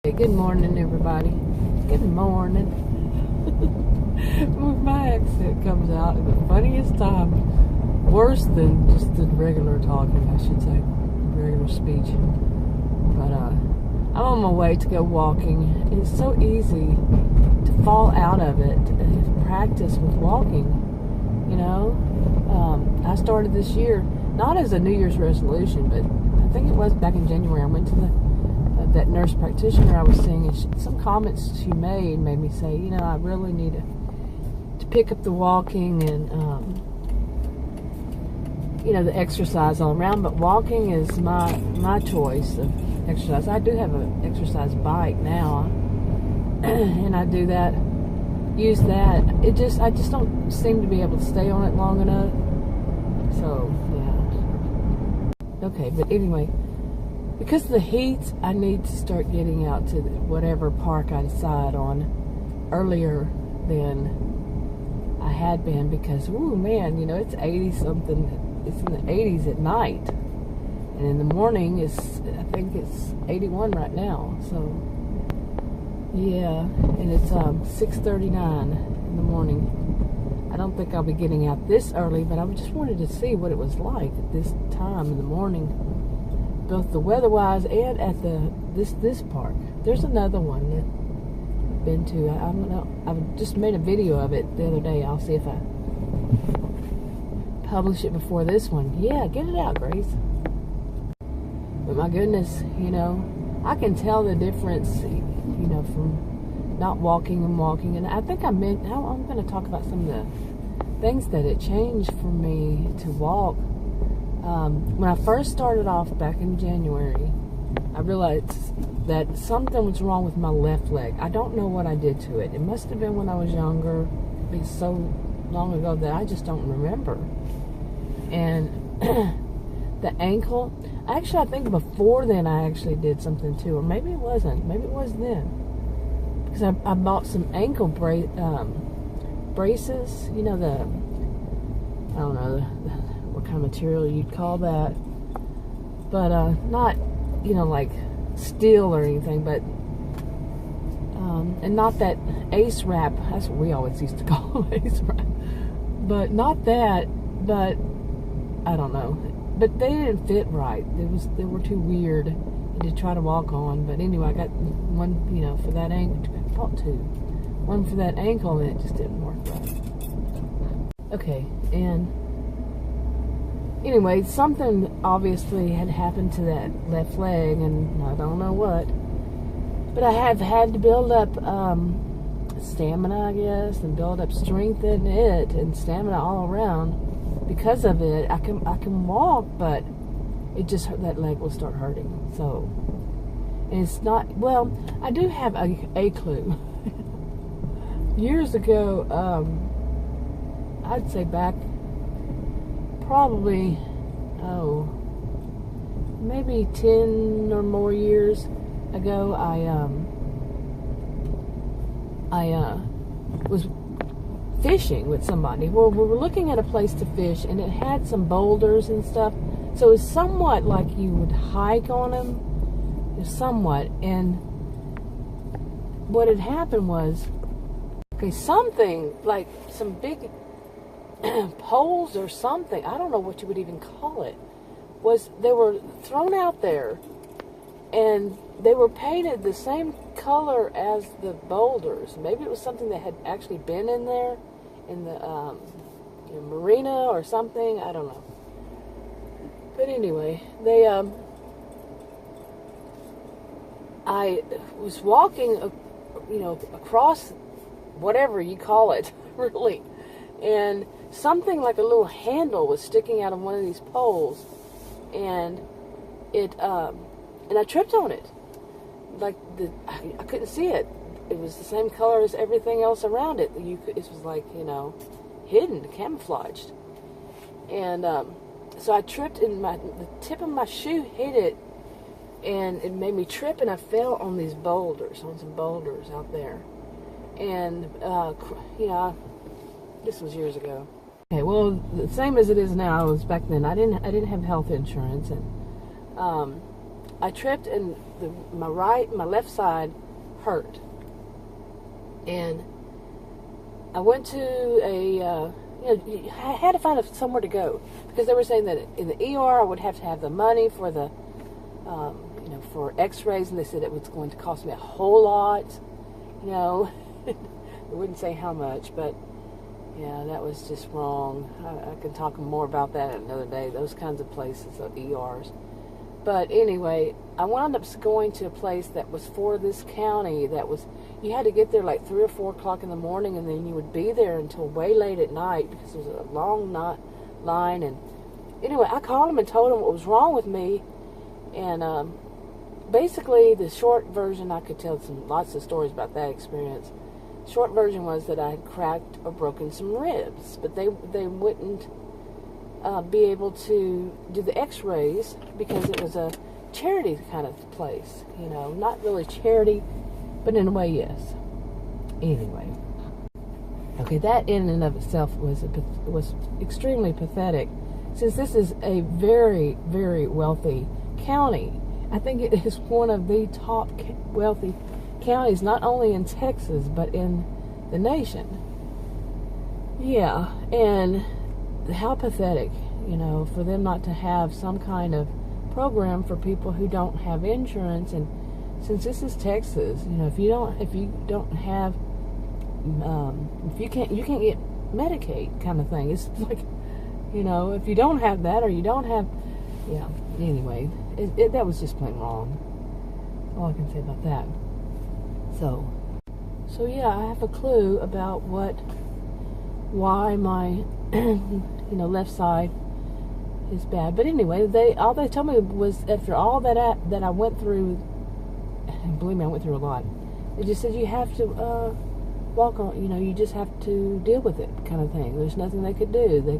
Hey, good morning, everybody. Good morning. My accent comes out at the funniest time. Worse than just the regular talking, I should say. Regular speech. But I'm on my way to go walking. It's so easy to fall out of it. Practice with walking, you know. I started this year, not as a New Year's resolution, but I think it was back in January. I went to that nurse practitioner I was seeing, and some comments she made me say, you know, I really need to pick up the walking and, you know, the exercise all around. But walking is my choice of exercise. I do have an exercise bike now, and I do that, use that. I just don't seem to be able to stay on it long enough. So, yeah. Okay, but anyway, because of the heat, I need to start getting out to whatever park I decide on earlier than I had been, because, ooh, man, you know, it's 80-something. It's in the 80s at night. And in the morning, I think it's 81 right now. So, yeah. And it's 6:39 in the morning. I don't think I'll be getting out this early, but I just wanted to see what it was like at this time in the morning, both the weather-wise and at this park. There's another one that I've been to. I just made a video of it the other day. I'll see if I publish it before this one. Yeah, get it out, Grace. But my goodness, you know, I can tell the difference, you know, from not walking and walking. And I think I'm going to talk about some of the things that it changed for me to walk. When I first started off back in January, I realized that something was wrong with my left leg. I don't know what I did to it. It must have been when I was younger. It'd been so long ago that I just don't remember. And the ankle, actually, I think before then I actually did something too, or maybe it wasn't. Maybe it was then. Because I bought some ankle braces. You know, I don't know what kind of material you'd call that, but not, you know, like steel or anything, but and not that ace wrap. That's what we always used to call ace wrap, but not that. But I don't know. But they didn't fit right. They were too weird to try to walk on. But anyway, I got one, you know, for that ankle. I bought two. One for that ankle, and it just didn't work right. Okay, and anyway, something obviously had happened to that left leg, and I don't know what. But I have had to build up stamina, I guess, and build up strength in it and stamina all around. Because of it, I can walk, but it just, that leg will start hurting. So, and it's not, well, I do have a clue. Years ago, I'd say back probably, maybe 10 or more years ago, I was fishing with somebody. Well, we were looking at a place to fish, and it had some boulders and stuff, so it's somewhat like you would hike on them, somewhat. And what had happened was, okay, something like some big poles or something, I don't know what you would even call it, they were thrown out there, and they were painted the same color as the boulders. Maybe it was something that had actually been in there in the marina or something. I don't know. But anyway, I was walking, you know, across whatever you call it, really, and something like a little handle was sticking out of one of these poles, and and I tripped on it. Like I couldn't see it. It was the same color as everything else around it. It was like, you know, hidden, camouflaged. And so I tripped, and the tip of my shoe hit it, and it made me trip, and I fell on some boulders out there. And you know, this was years ago. Okay, well, the same as it is now, it was back then. I didn't have health insurance, and I tripped and my left side hurt. And I went to I had to find somewhere to go, because they were saying that in the ER I would have to have the money for the, for x-rays, and they said it was going to cost me a whole lot, It wouldn't say how much, but yeah, that was just wrong. I can talk more about that another day, those kinds of places, ERs. But anyway, I wound up going to a place that was for this county that was, you had to get there like 3 or 4 o'clock in the morning, and then you would be there until way late at night, because it was a long line. And anyway, I called them and told them what was wrong with me. And basically, the short version, I could tell lots of stories about that experience. Short version was that I had cracked or broken some ribs, but they wouldn't be able to do the x-rays because it was a charity kind of place, not really charity, but in a way, yes. Anyway, okay, that in and of itself was extremely pathetic, since this is a very, very wealthy county. I think it is one of the top wealthy counties, not only in Texas, but in the nation. Yeah, and how pathetic, for them not to have some kind of program for people who don't have insurance. And since this is Texas, if you can't get Medicaid kind of thing. It's like, if you don't have that, or you don't have, yeah. Anyway, that was just plain wrong. All I can say about that. So yeah, I have a clue about why my, left side is bad. But anyway, all they told me was, after all that I went through, and believe me, I went through a lot. They just said you have to walk on, you just have to deal with it, kind of thing. There's nothing they could do. They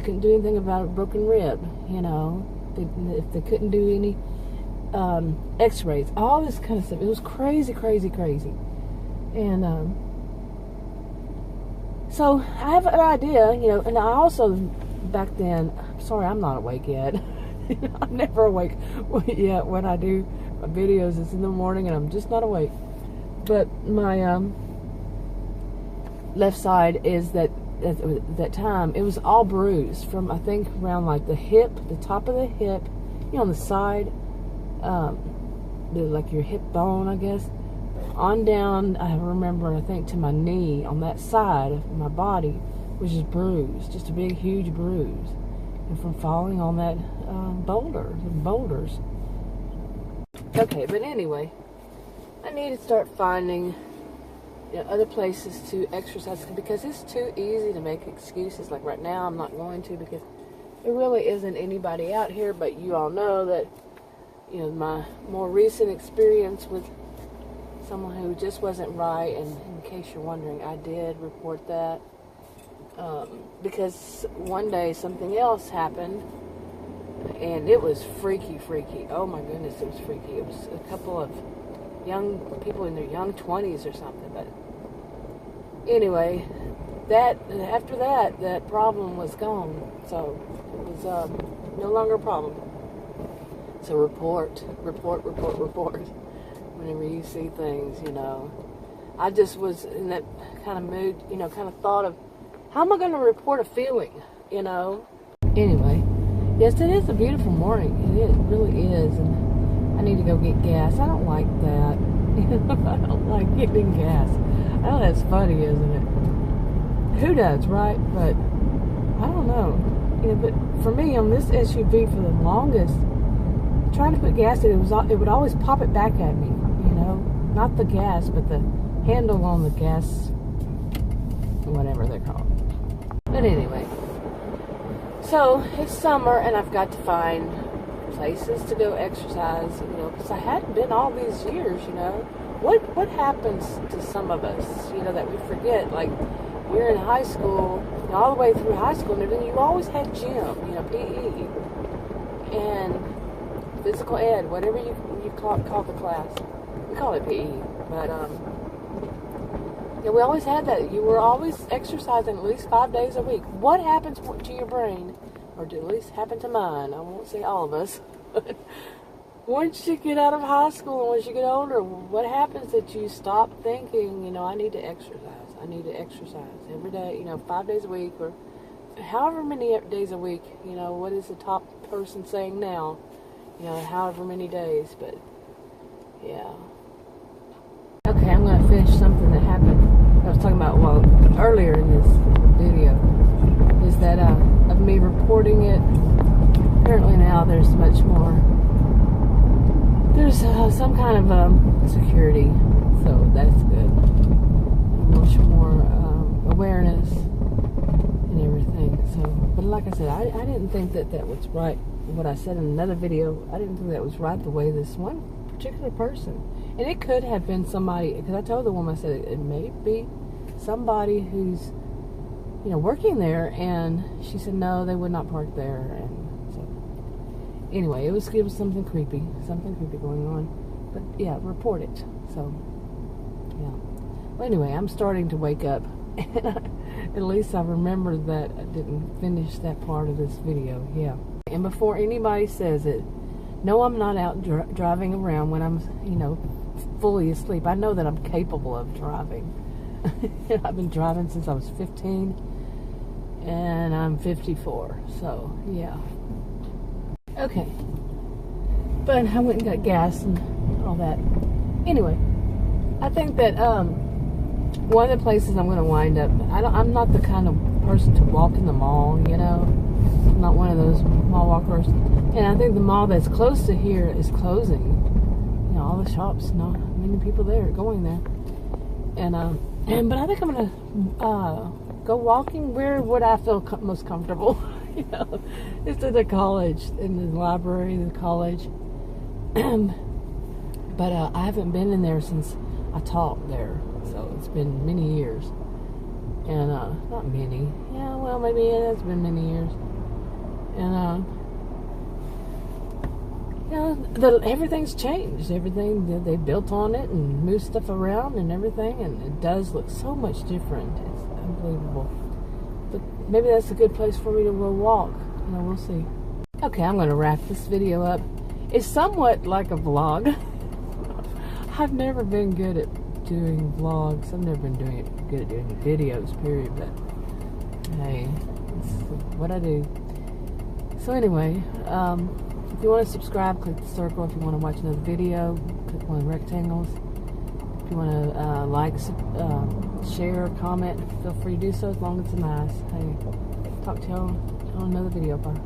couldn't do anything about a broken rib, if they couldn't do any x-rays, all this kind of stuff. It was crazy, crazy, crazy. And so I have an idea, and I also, back then, sorry, I'm not awake yet. I'm never awake yet when I do my videos. It's in the morning and I'm just not awake. But my left side is that at that time, it was all bruised from, I think, around like the hip, the top of the hip, on the side, like your hip bone, I guess, on down, I remember, I think, to my knee on that side of my body was just bruised, just a big, huge bruise, and from falling on that boulders. Okay, but anyway, I need to start finding other places to exercise, because it's too easy to make excuses. Like right now, I'm not going to, because there really isn't anybody out here. But you all know that, my more recent experience with someone who just wasn't right, and in case you're wondering, I did report that, because one day something else happened, and it was freaky. Oh my goodness, it was freaky. It was a couple of young people in their young 20s or something. But anyway, after that problem was gone, so it was no longer a problem. So report whenever you see things. I just was in that kind of mood, kind of thought of, how am I going to report a feeling, Anyway, yes, it is a beautiful morning. It really is, and I need to go get gas. I don't like that. I don't like getting gas. I know that's funny, isn't it? Who does, right? But I don't know. But for me, on this SUV, for the longest, trying to put gas in, it would always pop it back at me. Not the gas, but the handle on the gas, whatever they're called. But anyway, so it's summer, and I've got to find places to go exercise, because I hadn't been all these years, What happens to some of us, that we forget? Like, we're in high school, all the way through high school and everything, you always had gym, PE, and physical ed, whatever you call the class. We call it PE, but, we always had that. You were always exercising at least 5 days a week. What happens to your brain, or at least happened to mine, I won't say all of us, but once you get out of high school and once you get older, what happens that you stop thinking, you know, I need to exercise. I need to exercise every day, you know, 5 days a week or however many days a week. You know, what is the top person saying now? You know, however many days, but yeah. Okay, I'm going to finish something that happened. I was talking about, well, earlier in this video, is that of me reporting it. Apparently now there's much more. There's some kind of security, so that's good. Much more awareness and everything. So, but like I said, I didn't think that was right. What I said in another video, I didn't think that was right the way this one particular person. And it could have been somebody, because I told the woman, I said, it may be somebody who's, you know, working there, and she said, no, they would not park there, and so, anyway, it was something creepy going on, but yeah, report it, so, yeah. Well, anyway, I'm starting to wake up, and at least I remembered that I didn't finish that part of this video, yeah. And before anybody says it, no, I'm not out driving around when I'm, you know, fully asleep. I know that I'm capable of driving. I've been driving since I was 15, and I'm 54, so, yeah. Okay. But I went and got gas and all that. Anyway, I think that, one of the places I'm going to wind up, I'm not the kind of person to walk in the mall, you know. I'm not one of those mall walkers. And I think the mall that's close to here is closing. You know, all the shops, not many people there going there. But I think I'm going to go walking where would I feel most comfortable. You know, it's at the college, in the library, the college. But I haven't been in there since I taught there. So it's been many years. And, not many. Yeah, well, maybe it's been many years. And, you know, everything's changed. Everything, they built on it and moved stuff around and everything. And it does look so much different. It's unbelievable. But maybe that's a good place for me to go walk. You know, we'll see. Okay, I'm going to wrap this video up. It's somewhat like a vlog. I've never been good at doing vlogs. I've never been good at doing videos, period. But hey, it's what I do. So anyway, if you want to subscribe, click the circle. If you want to watch another video, click one of the rectangles. If you want to like, share, comment, feel free to do so as long as it's nice. Hey, talk to y'all on another video. Bye.